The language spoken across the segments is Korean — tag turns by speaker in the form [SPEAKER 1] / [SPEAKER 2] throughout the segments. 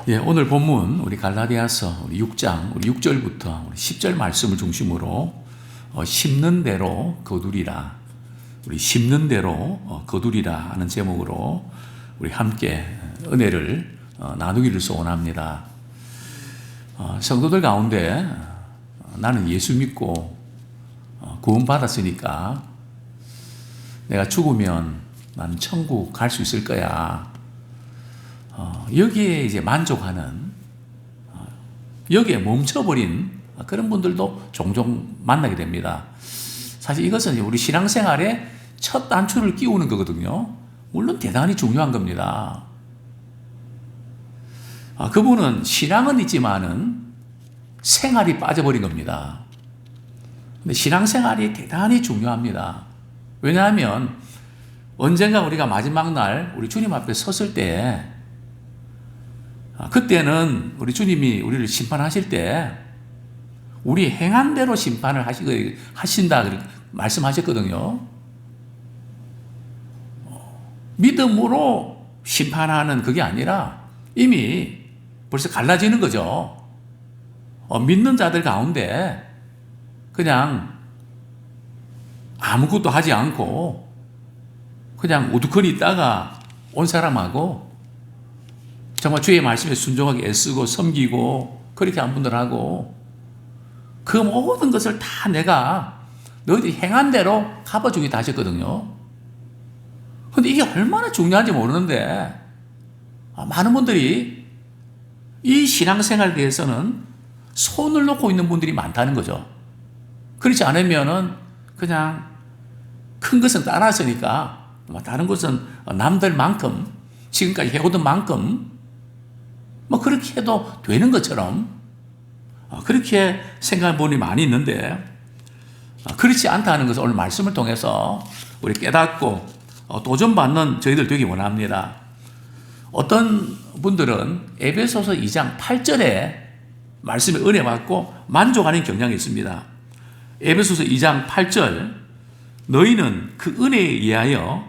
[SPEAKER 1] 예, 오늘 본문 우리 갈라디아서 우리 6장 우리 6절부터 우리 10절 말씀을 중심으로 심는 대로 거두리라. 우리 심는 대로 거두리라 하는 제목으로 우리 함께 은혜를 나누기를 소원합니다. 성도들 가운데 나는 예수 믿고 구원받았으니까 내가 죽으면 난 천국 갈 수 있을 거야. 여기에 이제 만족하는, 여기에 멈춰버린 그런 분들도 종종 만나게 됩니다. 사실 이것은 우리 신앙생활의 첫 단추를 끼우는 거거든요. 물론 대단히 중요한 겁니다. 그분은 신앙은 있지만은 생활이 빠져버린 겁니다. 근데 신앙생활이 대단히 중요합니다. 왜냐하면 언젠가 우리가 마지막 날 우리 주님 앞에 섰을 때, 그때는 우리 주님이 우리를 심판하실 때 우리 행한 대로 심판을 하신다 말씀하셨거든요. 믿음으로 심판하는 그게 아니라 이미 벌써 갈라지는 거죠. 믿는 자들 가운데 그냥 아무것도 하지 않고 그냥 우두커니 있다가 온 사람하고 정말 주의 말씀에 순종하게 애쓰고 섬기고 그렇게 한 분들하고 그 모든 것을 다 내가 너희들이 행한 대로 갚아주겠다 하셨거든요. 그런데 이게 얼마나 중요한지 모르는데 많은 분들이 이 신앙생활에 대해서는 손을 놓고 있는 분들이 많다는 거죠. 그렇지 않으면은 그냥 큰 것은 따랐으니까 다른 것은 남들만큼 지금까지 해오던 만큼 그렇게 해도 되는 것처럼 그렇게 생각하는 분이 많이 있는데 그렇지 않다는 것을 오늘 말씀을 통해서 우리 깨닫고 도전받는 저희들 되기 원합니다. 어떤 분들은 에베소서 2장 8절에 말씀에 은혜 받고 만족하는 경향이 있습니다. 에베소서 2장 8절 너희는 그 은혜에 의하여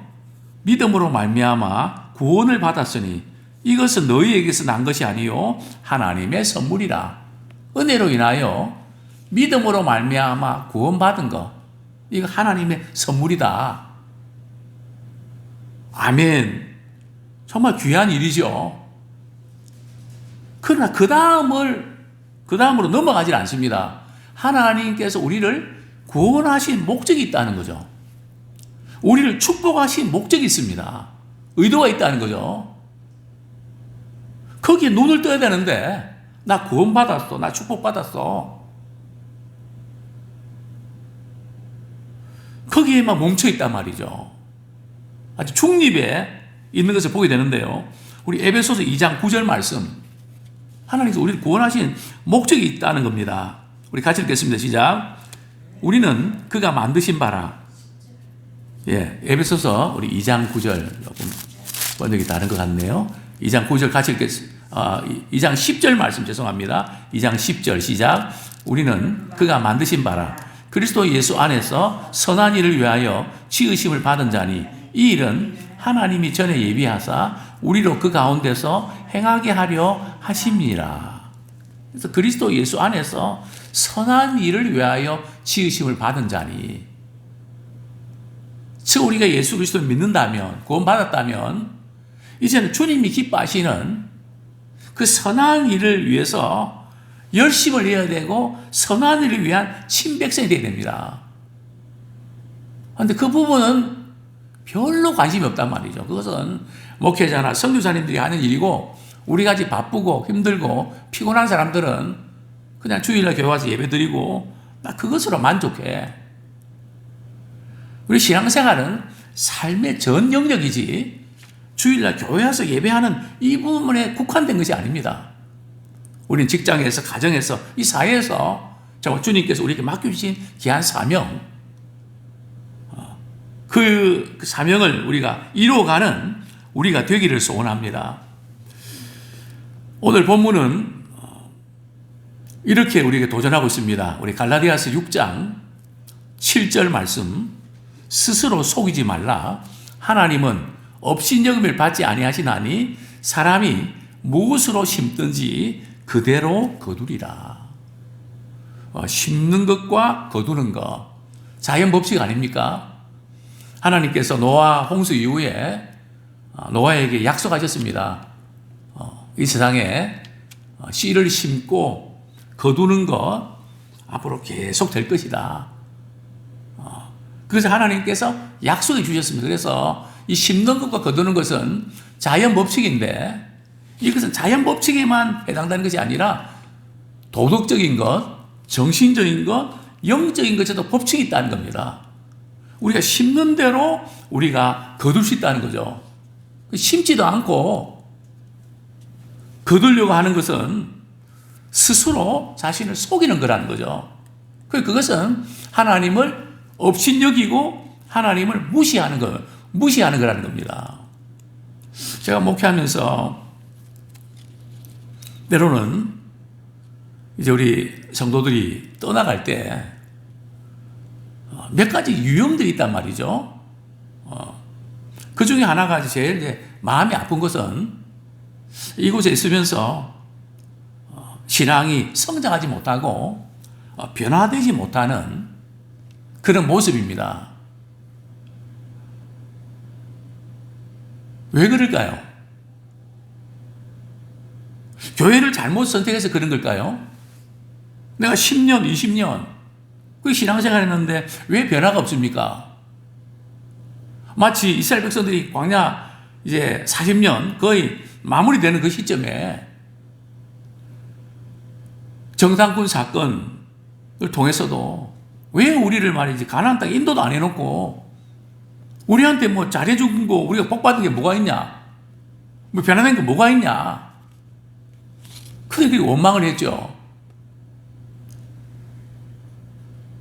[SPEAKER 1] 믿음으로 말미암아 구원을 받았으니 이것은 너희에게서 난 것이 아니요 하나님의 선물이라. 은혜로 인하여 믿음으로 말미암아 구원받은 것, 이거 하나님의 선물이다. 아멘. 정말 귀한 일이죠. 그러나 그 다음으로 넘어가질 않습니다. 하나님께서 우리를 구원하신 목적이 있다는 거죠. 우리를 축복하신 목적이 있습니다. 의도가 있다는 거죠. 거기에 눈을 떠야 되는데 나 구원받았어. 나 축복받았어. 거기에만 멈춰있단 말이죠. 아주 중립에 있는 것을 보게 되는데요. 우리 에베소서 2장 9절 말씀, 하나님께서 우리를 구원하신 목적이 있다는 겁니다. 우리 같이 읽겠습니다. 시작. 우리는 그가 만드신 바라. 에베소서 우리 2장 9절 조금 번역이 다른 것 같네요. 2장 9절 같이 읽겠습니다. 2장 10절 말씀 죄송합니다. 2장 10절 시작. 우리는 그가 만드신 바라 그리스도 예수 안에서 선한 일을 위하여 지으심을 받은 자니 이 일은 하나님이 전에 예비하사 우리로 그 가운데서 행하게 하려 하심이라. 그래서 그리스도 예수 안에서 선한 일을 위하여 지으심을 받은 자니, 즉 우리가 예수 그리스도를 믿는다면, 구원받았다면 이제는 주님이 기뻐하시는 그 선한 일을 위해서 열심을 해야 되고 선한 일을 위한 친백성이 되어야 됩니다. 그런데 그 부분은 별로 관심이 없단 말이죠. 그것은 목회자나 선교사님들이 하는 일이고 우리같이 바쁘고 힘들고 피곤한 사람들은 그냥 주일날 교회 와서 예배드리고 나 그것으로 만족해. 우리 신앙생활은 삶의 전 영역이지 주일날 교회 와서 예배하는 이 부분에 국한된 것이 아닙니다. 우리는 직장에서, 가정에서, 이 사회에서 정말 주님께서 우리에게 맡겨주신 귀한 사명, 그 사명을 우리가 이루어가는 우리가 되기를 소원합니다. 오늘 본문은 이렇게 우리에게 도전하고 있습니다. 우리 갈라디아서 6장 7절 말씀, 스스로 속이지 말라. 하나님은 업신여김을 받지 아니하시나니 사람이 무엇으로 심든지 그대로 거두리라. 심는 것과 거두는 것, 자연 법칙 아닙니까? 하나님께서 노아 홍수 이후에 노아에게 약속하셨습니다. 이 세상에 씨를 심고 거두는 것 앞으로 계속 될 것이다. 그래서 하나님께서 약속해 주셨습니다. 그래서 이 심는 것과 거두는 것은 자연 법칙인데, 이것은 자연 법칙에만 해당되는 것이 아니라 도덕적인 것, 정신적인 것, 영적인 것에도 법칙이 있다는 겁니다. 우리가 심는 대로 우리가 거둘 수 있다는 거죠. 심지도 않고 거두려고 하는 것은 스스로 자신을 속이는 거라는 거죠. 그것은 하나님을 업신여기고 하나님을 무시하는 거라는 겁니다. 제가 목회하면서 때로는 이제 우리 성도들이 떠나갈 때 몇 가지 유형들이 있단 말이죠. 그 중에 하나가 제일 이제 마음이 아픈 것은 이곳에 있으면서 신앙이 성장하지 못하고 변화되지 못하는 그런 모습입니다. 왜 그럴까요? 교회를 잘못 선택해서 그런 걸까요? 내가 10년, 20년 그 신앙생활 했는데 왜 변화가 없습니까? 마치 이스라엘 백성들이 광야 이제 40년 거의 마무리되는 그 시점에 정상군 사건을 통해서도 왜 우리를 말이지 가나안 땅에 인도도 안 해놓고 우리한테 뭐 잘해준 거 우리가 복받은 게 뭐가 있냐? 뭐 변화된 게 뭐가 있냐? 그게 원망을 했죠.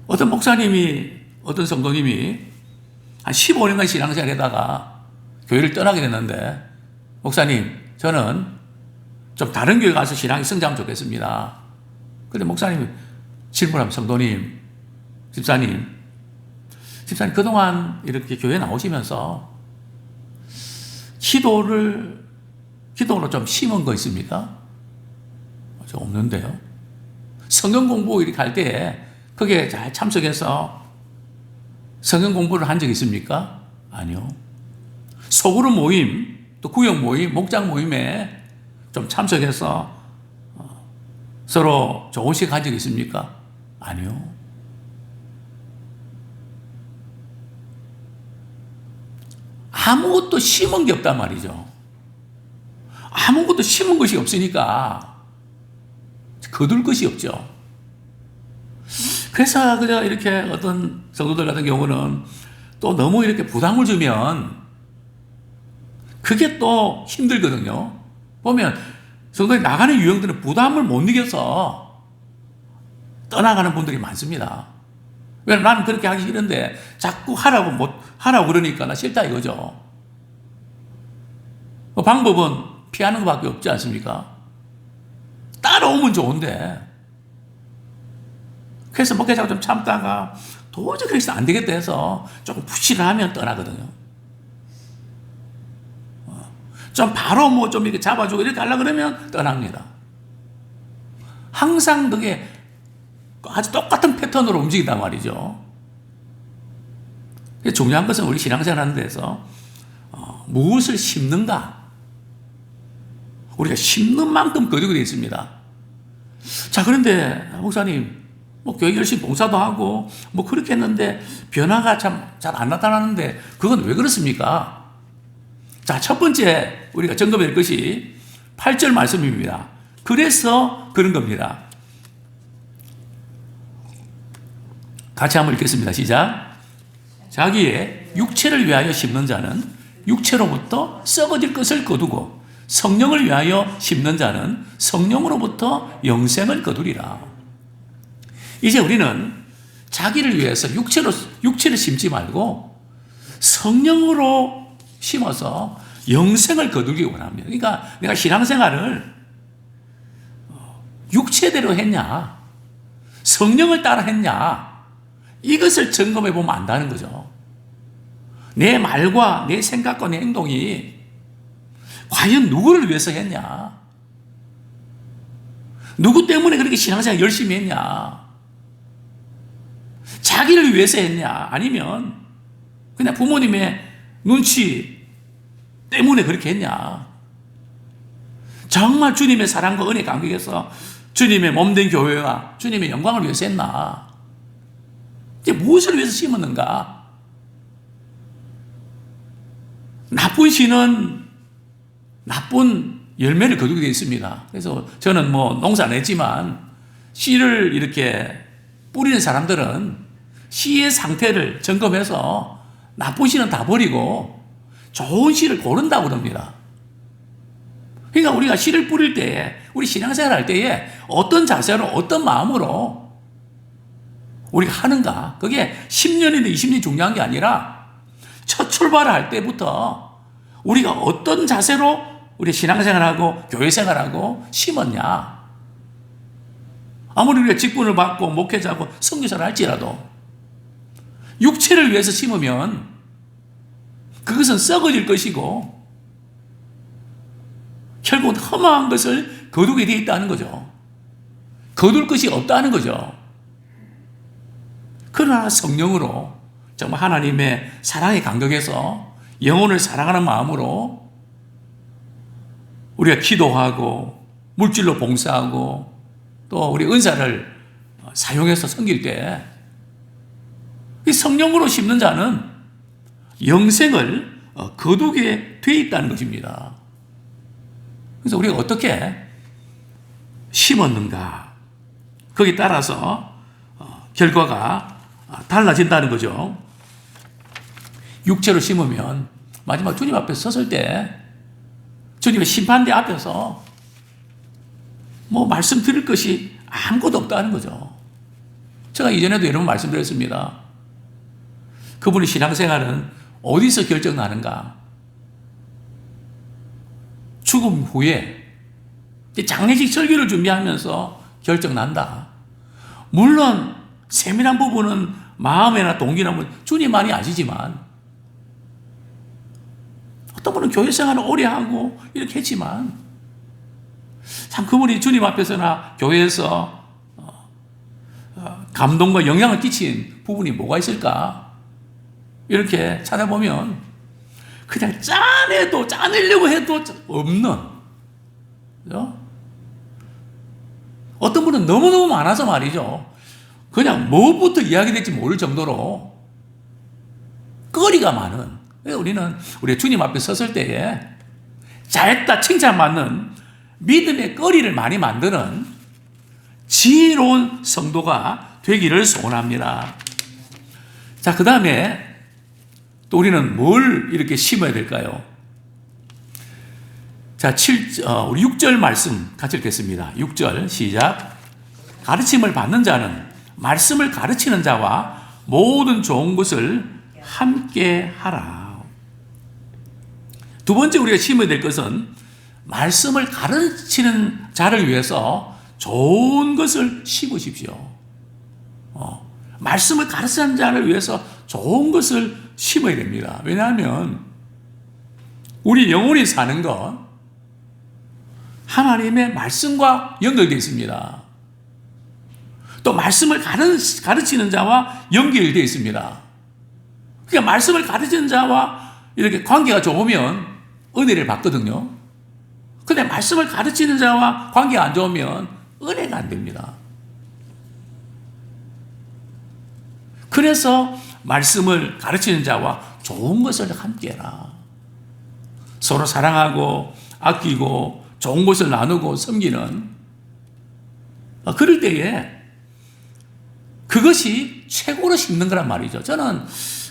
[SPEAKER 1] 어떤 목사님이, 어떤 성도님이 한 15년간 신앙생활 하다가 교회를 떠나게 됐는데, 목사님, 저는 좀 다른 교회 가서 신앙이 성장하면 좋겠습니다. 근데 목사님이 질문하면, 성도님, 집사님, 그동안 이렇게 교회 나오시면서 기도로 좀 심은 거 있습니까? 저 없는데요. 성경 공부 이렇게 할 때 거기에 잘 참석해서 성경 공부를 한 적 있습니까? 아니요. 소그룹 모임, 또 구역 모임, 목장 모임에 좀 참석해서 서로 좋은 시간 한 적 있습니까? 아니요. 아무것도 심은 게 없단 말이죠. 아무것도 심은 것이 없으니까 거둘 것이 없죠. 그래서 그저 이렇게 어떤 성도들 같은 경우는 또 너무 이렇게 부담을 주면 그게 또 힘들거든요. 보면 성도들이 나가는 유형들은 부담을 못 이겨서 떠나가는 분들이 많습니다. 왜냐면 나는 그렇게 하기 싫은데 자꾸 하라고 그러니까 나 싫다 이거죠. 그 방법은 피하는 것밖에 없지 않습니까? 따라오면 좋은데. 그래서 목회자가 좀 참다가 도저히 그래서 안 되겠다 해서 조금 푸시를 하면 떠나거든요. 좀 바로 뭐 좀 이렇게 잡아주고 이렇게 하려고 그러면 떠납니다. 항상 그게 아주 똑같은 패턴으로 움직인단 말이죠. 중요한 것은 우리 신앙생활 하는 데서 무엇을 심는가? 우리가 심는 만큼 거두게 되어 있습니다. 자, 그런데 목사님, 뭐 교회 열심히 봉사도 하고 뭐 그렇게 했는데 변화가 참 잘 안 나타나는데 그건 왜 그렇습니까? 자, 첫 번째 우리가 점검해야 될 것이 8절 말씀입니다. 그래서 그런 겁니다. 같이 한번 읽겠습니다. 시작. 자기의 육체를 위하여 심는 자는 육체로부터 썩어질 것을 거두고 성령을 위하여 심는 자는 성령으로부터 영생을 거두리라. 이제 우리는 자기를 위해서 육체를 심지 말고 성령으로 심어서 영생을 거두기 원합니다. 그러니까 내가 신앙생활을 육체대로 했냐, 성령을 따라 했냐, 이것을 점검해 보면 안다는 거죠. 내 말과 내 생각과 내 행동이 과연 누구를 위해서 했냐, 누구 때문에 그렇게 신앙생활 열심히 했냐? 자기를 위해서 했냐? 아니면 그냥 부모님의 눈치 때문에 그렇게 했냐? 정말 주님의 사랑과 은혜 감격에서 주님의 몸된 교회와 주님의 영광을 위해서 했나? 이제 무엇을 위해서 심었는가? 나쁜 씨는 나쁜 열매를 거두게 되어 있습니다. 그래서 저는 농사 안 했지만 씨를 이렇게 뿌리는 사람들은 씨의 상태를 점검해서 나쁜 씨는 다 버리고 좋은 씨를 고른다고 그럽니다. 그러니까 우리가 씨를 뿌릴 때에, 우리 신앙생활 할 때에 어떤 자세로, 어떤 마음으로 우리가 하는가. 그게 10년이든 20년이 중요한 게 아니라 첫 출발을 할 때부터 우리가 어떤 자세로 우리 신앙생활하고 교회생활하고 심었냐. 아무리 우리가 직분을 받고 목회자고 선교사를 할지라도 육체를 위해서 심으면 그것은 썩어질 것이고 결국은 험한 것을 거두게 되어 있다는 거죠. 거둘 것이 없다는 거죠. 그러나 성령으로 정말 하나님의 사랑의 간격에서 영혼을 사랑하는 마음으로 우리가 기도하고 물질로 봉사하고 또 우리 은사를 사용해서 섬길 때 이 성령으로 심는 자는 영생을 거두게 돼 있다는 것입니다. 그래서 우리가 어떻게 심었는가 거기에 따라서 결과가 달라진다는 거죠. 육체로 심으면 마지막 주님 앞에 섰을 때 주님의 심판대 앞에서 말씀 드릴 것이 아무것도 없다는 거죠. 제가 이전에도 여러 번 말씀드렸습니다. 그분의 신앙생활은 어디서 결정나는가? 죽음 후에 장례식 설교를 준비하면서 결정난다. 물론 세밀한 부분은 마음이나 동기나 주님만이 아시지만 어떤 분은 교회 생활을 오래 하고 이렇게 했지만 참 그분이 주님 앞에서나 교회에서 감동과 영향을 끼친 부분이 뭐가 있을까? 이렇게 찾아보면 그냥 짜내려고 해도 없는, 그죠? 어떤 분은 너무너무 많아서 말이죠. 그냥 뭐부터 이야기될지 모를 정도로 거리가 많은, 우리는 우리 주님 앞에 섰을 때에 잘했다 칭찬받는 믿음의 거리를 많이 만드는 지혜로운 성도가 되기를 소원합니다. 자, 그 다음에 또 우리는 뭘 이렇게 심어야 될까요? 자, 우리 6절 말씀 같이 읽겠습니다. 6절 시작. 가르침을 받는 자는 말씀을 가르치는 자와 모든 좋은 것을 함께 하라. 두 번째 우리가 심어야 될 것은 말씀을 가르치는 자를 위해서 좋은 것을 심으십시오. 말씀을 가르치는 자를 위해서 좋은 것을 심어야 됩니다. 왜냐하면 우리 영혼이 사는 건 하나님의 말씀과 연결되어 있습니다. 또 말씀을 가르치는 자와 연결되어 있습니다. 그러니까 말씀을 가르치는 자와 이렇게 관계가 좋으면 은혜를 받거든요. 근데 말씀을 가르치는 자와 관계가 안 좋으면 은혜가 안 됩니다. 그래서 말씀을 가르치는 자와 좋은 것을 함께 해라. 서로 사랑하고 아끼고 좋은 것을 나누고 섬기는, 그럴 때에 그것이 최고로 심는 거란 말이죠. 저는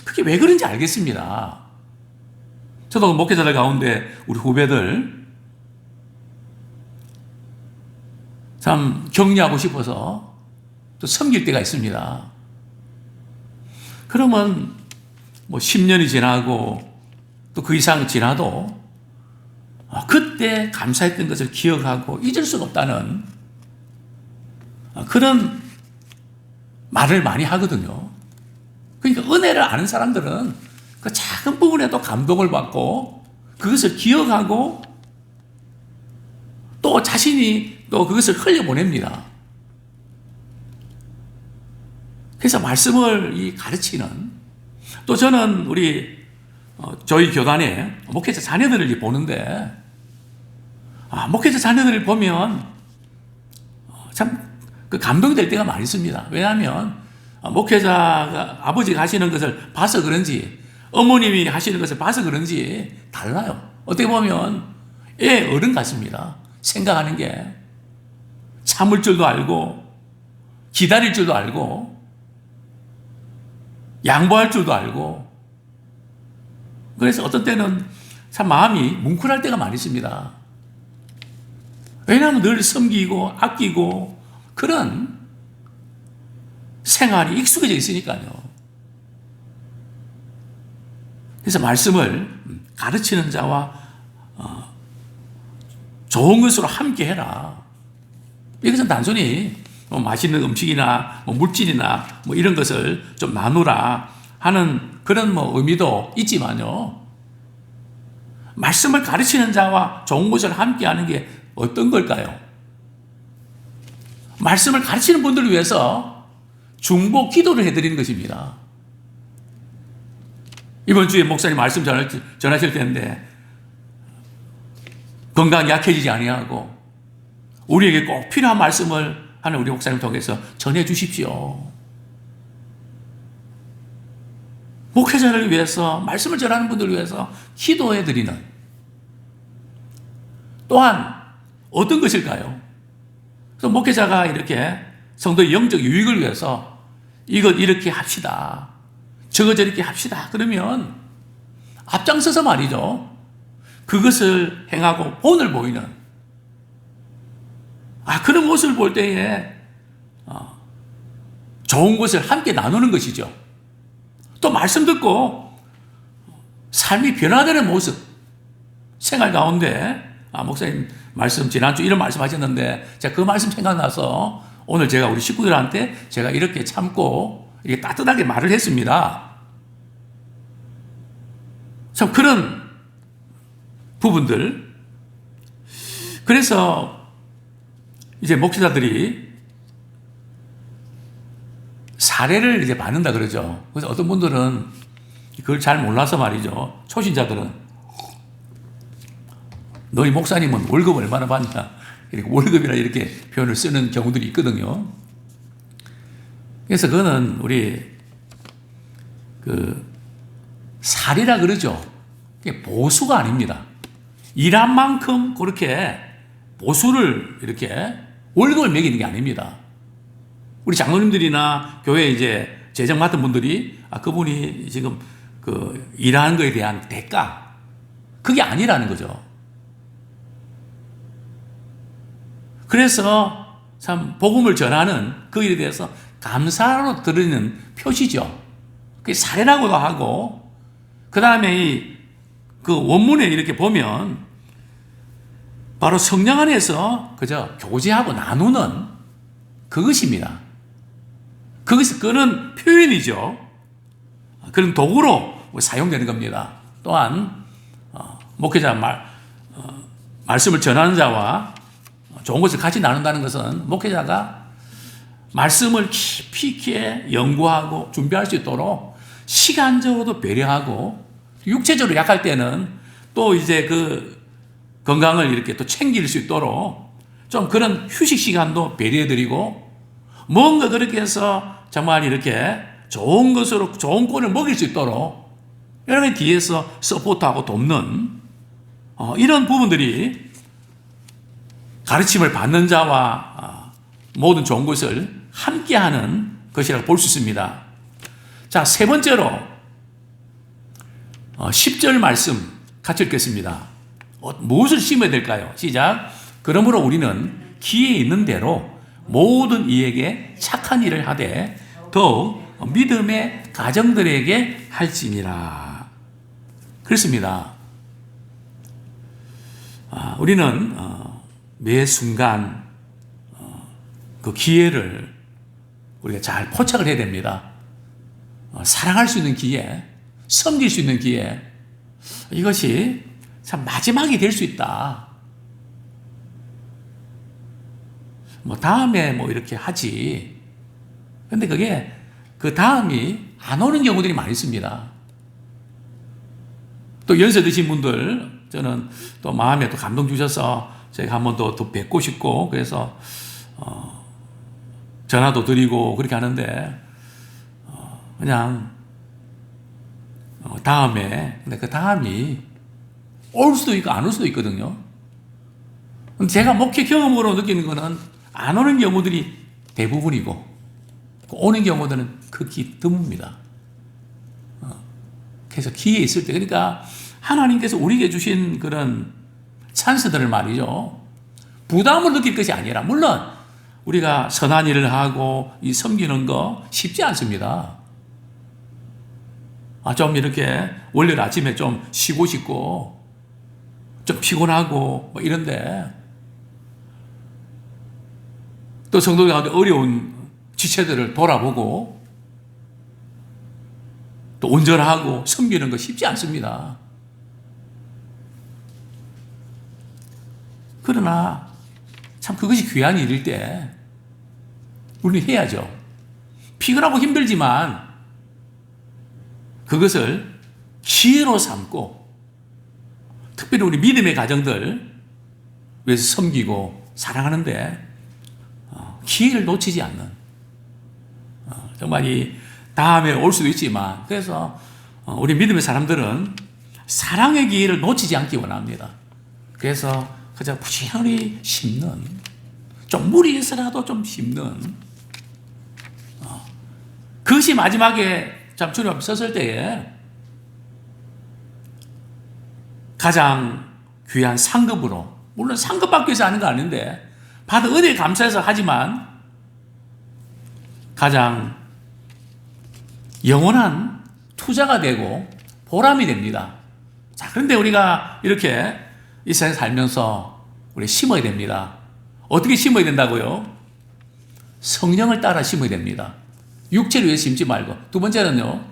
[SPEAKER 1] 그게 왜 그런지 알겠습니다. 저도 목회자들 가운데 우리 후배들 참 격려하고 싶어서 또 섬길 때가 있습니다. 그러면 10년이 지나고 또 그 이상 지나도 그때 감사했던 것을 기억하고 잊을 수가 없다는 그런 말을 많이 하거든요. 그러니까 은혜를 아는 사람들은 그 작은 부분에도 감동을 받고 그것을 기억하고 또 자신이 또 그것을 흘려보냅니다. 그래서 말씀을 가르치는, 또 저는 저희 교단에 목회자 자녀들을 보는데, 목회자 자녀들을 보면 참 감동될 때가 많이 있습니다. 왜냐하면 목회자가 아버지가 하시는 것을 봐서 그런지, 어머님이 하시는 것을 봐서 그런지 달라요. 어떻게 보면 어른 같습니다. 생각하는 게 참을 줄도 알고, 기다릴 줄도 알고, 양보할 줄도 알고. 그래서 어떤 때는 참 마음이 뭉클할 때가 많이 있습니다. 왜냐하면 늘 섬기고 아끼고 그런 생활이 익숙해져 있으니까요. 그래서 말씀을 가르치는 자와 좋은 것으로 함께 해라. 이것은 단순히 맛있는 음식이나 물질이나 이런 것을 좀 나누라 하는 그런 의미도 있지만요. 말씀을 가르치는 자와 좋은 것을 함께 하는 게 어떤 걸까요? 말씀을 가르치는 분들을 위해서 중보 기도를 해드리는 것입니다. 이번 주에 목사님 말씀 전하실 텐데, 건강이 약해지지 아니하고 우리에게 꼭 필요한 말씀을 하는 우리 목사님 통해서 전해 주십시오. 목회자를 위해서, 말씀을 전하는 분들을 위해서 기도해 드리는, 또한 어떤 것일까요? 그래서 목회자가 이렇게 성도의 영적 유익을 위해서 이것 이렇게 합시다, 저것 저렇게 합시다 그러면 앞장서서 말이죠, 그것을 행하고 본을 보이는 그런 모습을 볼 때에 좋은 것을 함께 나누는 것이죠. 또 말씀 듣고 삶이 변화되는 모습, 생활 가운데 목사님 말씀 지난주 이런 말씀 하셨는데 제가 그 말씀 생각나서 오늘 제가 우리 식구들한테 제가 이렇게 참고 이렇게 따뜻하게 말을 했습니다. 참 그런 부분들. 그래서 이제 목회자들이 사례를 이제 받는다 그러죠. 그래서 어떤 분들은 그걸 잘 몰라서 말이죠. 초신자들은 너희 목사님은 월급 얼마나 받냐, 이렇게 월급이라 이렇게 표현을 쓰는 경우들이 있거든요. 그래서 그거는 우리 사례라 그러죠. 그게 보수가 아닙니다. 일한 만큼 그렇게 보수를 이렇게 월급을 매기는 게 아닙니다. 우리 장로님들이나 교회 이제 재정 맡은 분들이 그분이 지금 일하는 거에 대한 대가, 그게 아니라는 거죠. 그래서 참 복음을 전하는 그 일에 대해서 감사로 드리는 표시죠. 그게 사례라고도 하고, 그 다음에 그 원문에 이렇게 보면 바로 성령 안에서 그저 교제하고 나누는 그것입니다. 그는 표현이죠. 그런 도구로 사용되는 겁니다. 또한 목회자 말씀을 전하는 자와 좋은 것을 같이 나눈다는 것은 목회자가 말씀을 깊이 있게 연구하고 준비할 수 있도록 시간적으로도 배려하고, 육체적으로 약할 때는 또 이제 건강을 이렇게 또 챙길 수 있도록 좀 그런 휴식 시간도 배려해드리고, 뭔가 그렇게 해서 정말 이렇게 좋은 것으로 좋은 꼴을 먹일 수 있도록 여러분 뒤에서 서포트하고 돕는 이런 부분들이 가르침을 받는 자와 모든 좋은 것을 함께하는 것이라고 볼 수 있습니다. 자, 세 번째로 10절 말씀 같이 읽겠습니다. 무엇을 심어야 될까요? 시작. 그러므로 우리는 기에 있는 대로 모든 이에게 착한 일을 하되 더욱 믿음의 가정들에게 할지니라. 그렇습니다. 우리는 매 순간 그 기회를 우리가 잘 포착을 해야 됩니다. 사랑할 수 있는 기회, 섬길 수 있는 기회, 이것이 참 마지막이 될 수 있다. 뭐 다음에 뭐 이렇게 하지. 근데 그게 그 다음이 안 오는 경우들이 많이 있습니다. 또 연세 드신 분들 저는 또 마음에 또 감동 주셔서 제가 한 번 더 뵙고 싶고 그래서 전화도 드리고 그렇게 하는데 그냥 다음에 근데 그 다음이 올 수도 있고 안 올 수도 있거든요. 제가 목회 경험으로 느끼는 거는 안 오는 경우들이 대부분이고 오는 경우들은 극히 드뭅니다. 그래서 기회 있을 때 그러니까 하나님께서 우리에게 주신 그런 찬스들을 말이죠. 부담을 느낄 것이 아니라 물론 우리가 선한 일을 하고 이 섬기는 거 쉽지 않습니다. 좀 이렇게 월요일 아침에 좀 쉬고 싶고 좀 피곤하고 뭐 이런데 또 성도들 가운데 어려운 지체들을 돌아보고 또 온전하고 섬기는 거 쉽지 않습니다. 그러나 참 그것이 귀한 일일 때 우리는 해야죠. 피곤하고 힘들지만 그것을 기회로 삼고 특별히 우리 믿음의 가정들 위해서 섬기고 사랑하는데 기회를 놓치지 않는 정말 이 다음에 올 수도 있지만 그래서 우리 믿음의 사람들은 사랑의 기회를 놓치지 않기 원합니다. 그래서 그저 부지런히 심는 좀 무리해서라도 좀 심는 그것이 마지막에 참 주님 앞에 섰을 때에 가장 귀한 상급으로 물론 상급 받기 위해서 하는 거 아닌데 받은 은혜에 감사해서 하지만 가장 영원한 투자가 되고 보람이 됩니다. 자, 그런데 우리가 이렇게 이 세상에 살면서 우리 심어야 됩니다. 어떻게 심어야 된다고요? 성령을 따라 심어야 됩니다. 육체를 위해서 심지 말고. 두 번째는요,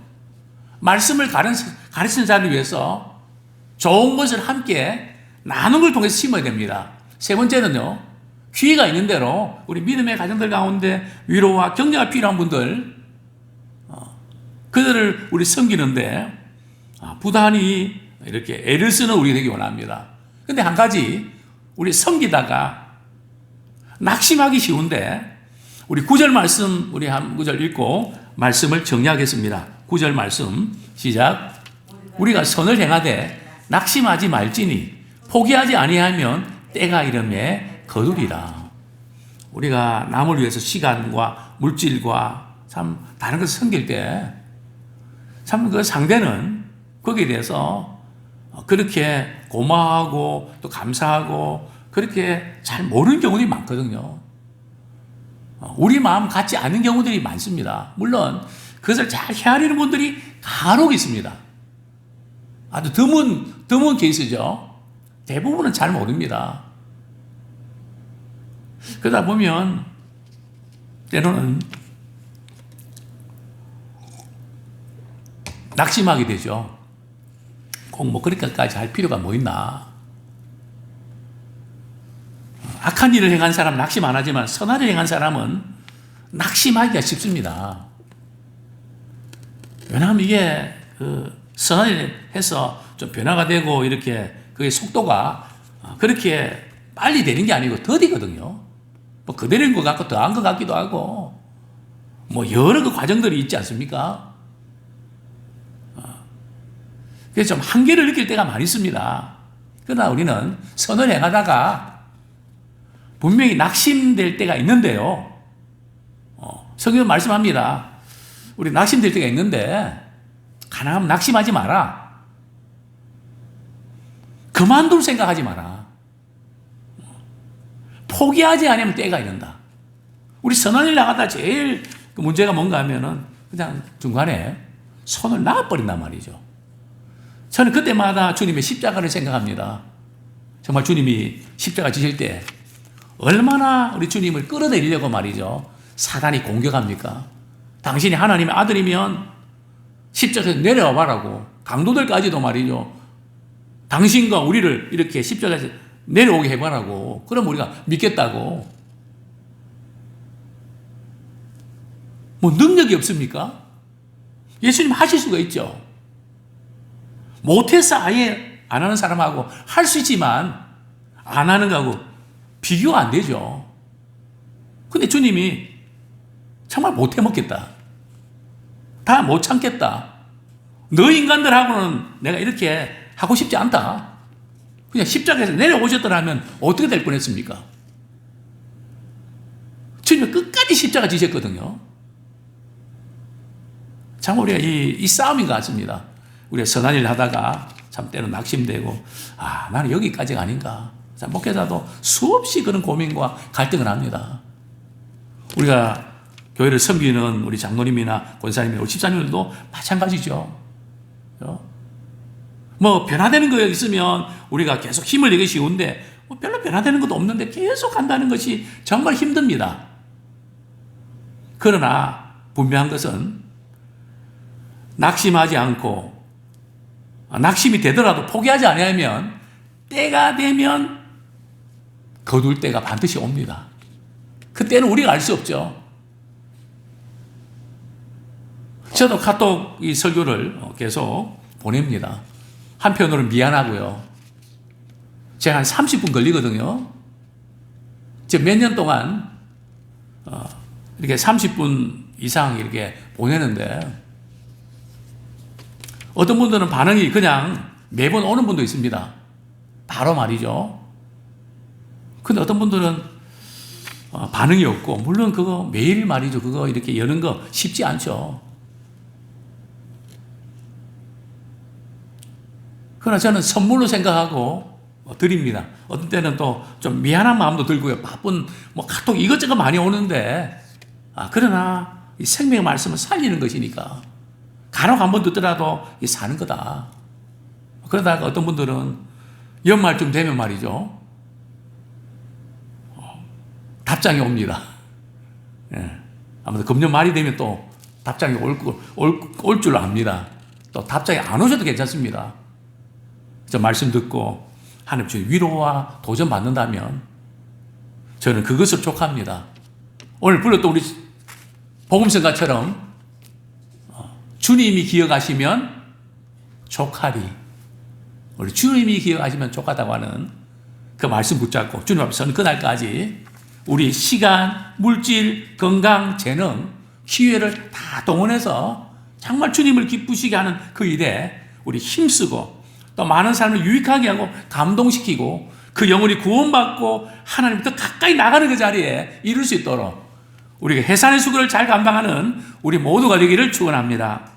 [SPEAKER 1] 말씀을 가르치는 자를 위해서 좋은 것을 함께 나누는 걸 통해서 심어야 됩니다. 세 번째는요, 기회가 있는 대로 우리 믿음의 가정들 가운데 위로와 격려가 필요한 분들, 그들을 우리 섬기는데 부단히 이렇게 애를 쓰는 우리 되기 원합니다. 근데 한 가지, 우리 섬기다가 낙심하기 쉬운데, 우리 9절 말씀, 우리 한 9절 읽고 말씀을 정리하겠습니다. 9절 말씀, 시작. 우리가 선을 행하되 낙심하지 말지니 포기하지 아니하면 때가 이름에 거두리라. 우리가 남을 위해서 시간과 물질과 참 다른 것을 섬길 때 참 그 상대는 거기에 대해서 그렇게 고마워하고 또 감사하고 그렇게 잘 모르는 경우들이 많거든요. 우리 마음 같지 않은 경우들이 많습니다. 물론 그것을 잘 헤아리는 분들이 간혹 있습니다. 아주 드문 케이스죠. 대부분은 잘 모릅니다. 그러다 보면 때로는 낙심하게 되죠. 꼭 뭐 그렇게까지 할 필요가 뭐 있나. 악한 일을 행한 사람은 낙심 안 하지만 선한 일을 행한 사람은 낙심하기가 쉽습니다. 왜냐하면 이게 선한 일을 해서 좀 변화가 되고 이렇게 그게 속도가 그렇게 빨리 되는 게 아니고 더디거든요. 뭐 그대로인 것 같고 더한 것 같기도 하고 뭐 여러 그 과정들이 있지 않습니까? 그래서 좀 한계를 느낄 때가 많이 있습니다. 그러나 우리는 선을 행하다가 분명히 낙심될 때가 있는데요. 성경은 말씀합니다. 우리 낙심될 때가 있는데 가능하면 낙심하지 마라. 그만둘 생각하지 마라. 포기하지 않으면 때가 이른다. 우리 선한 일 나가다 제일 그 문제가 뭔가 하면은 그냥 중간에 손을 놔버린단 말이죠. 저는 그때마다 주님의 십자가를 생각합니다. 정말 주님이 십자가 지실 때 얼마나 우리 주님을 끌어내리려고 말이죠. 사단이 공격합니까? 당신이 하나님의 아들이면 십자가에서 내려와 봐라고 강도들까지도 말이죠. 당신과 우리를 이렇게 십자가에서 내려오게 해봐라고. 그럼 우리가 믿겠다고. 뭐 능력이 없습니까? 예수님 하실 수가 있죠. 못해서 아예 안 하는 사람하고 할 수 있지만 안 하는 거하고 비교가 안 되죠. 근데 주님이 정말 못해 먹겠다. 다 못 참겠다. 너 인간들하고는 내가 이렇게 하고 싶지 않다. 그냥 십자가에서 내려오셨더라면 어떻게 될 뻔했습니까? 주님이 끝까지 십자가 지셨거든요. 참 우리가 이 싸움인 것 같습니다. 우리가 선한 일 하다가 참 때로 낙심되고 나는 여기까지가 아닌가. 참 목회자도 수없이 그런 고민과 갈등을 합니다. 우리가 교회를 섬기는 우리 장로님이나 권사님이나 우리 집사님들도 마찬가지죠. 뭐 변화되는 거 있으면 우리가 계속 힘을 내기 쉬운데 별로 변화되는 것도 없는데 계속 간다는 것이 정말 힘듭니다. 그러나 분명한 것은 낙심하지 않고 낙심이 되더라도 포기하지 않으면 때가 되면 거둘 때가 반드시 옵니다. 그때는 우리가 알 수 없죠. 저도 카톡 이 설교를 계속 보냅니다. 한편으로는 미안하고요. 제가 한 30분 걸리거든요. 제가 몇 년 동안 이렇게 30분 이상 이렇게 보내는데 어떤 분들은 반응이 그냥 매번 오는 분도 있습니다. 바로 말이죠. 근데 어떤 분들은 반응이 없고, 물론 그거 매일 말이죠. 그거 이렇게 여는 거 쉽지 않죠. 그러나 저는 선물로 생각하고 드립니다. 어떤 때는 또 좀 미안한 마음도 들고요. 바쁜 뭐 카톡 이것저것 많이 오는데, 그러나 이 생명의 말씀을 살리는 것이니까 간혹 한 번 듣더라도 사는 거다. 그러다가 어떤 분들은 연말쯤 되면 말이죠. 답장이 옵니다. 예. 아무튼 금년 말이 되면 또 답장이 올 줄 압니다. 또 답장이 안 오셔도 괜찮습니다. 저 말씀 듣고 하나님 주의 위로와 도전 받는다면 저는 그것을 족합니다. 오늘 불렀던 우리 복음성가처럼 주님이 기억하시면 족하리. 우리 주님이 기억하시면 족하다고 하는 그 말씀 붙잡고 주님 앞에 서는 그날까지 우리 시간, 물질, 건강, 재능, 기회를 다 동원해서 정말 주님을 기쁘시게 하는 그 일에 우리 힘쓰고 또 많은 사람을 유익하게 하고 감동시키고 그 영혼이 구원받고 하나님부터 가까이 나가는 그 자리에 이룰 수 있도록 우리가 해산의 수고를 잘 감당하는 우리 모두가 되기를 축원합니다.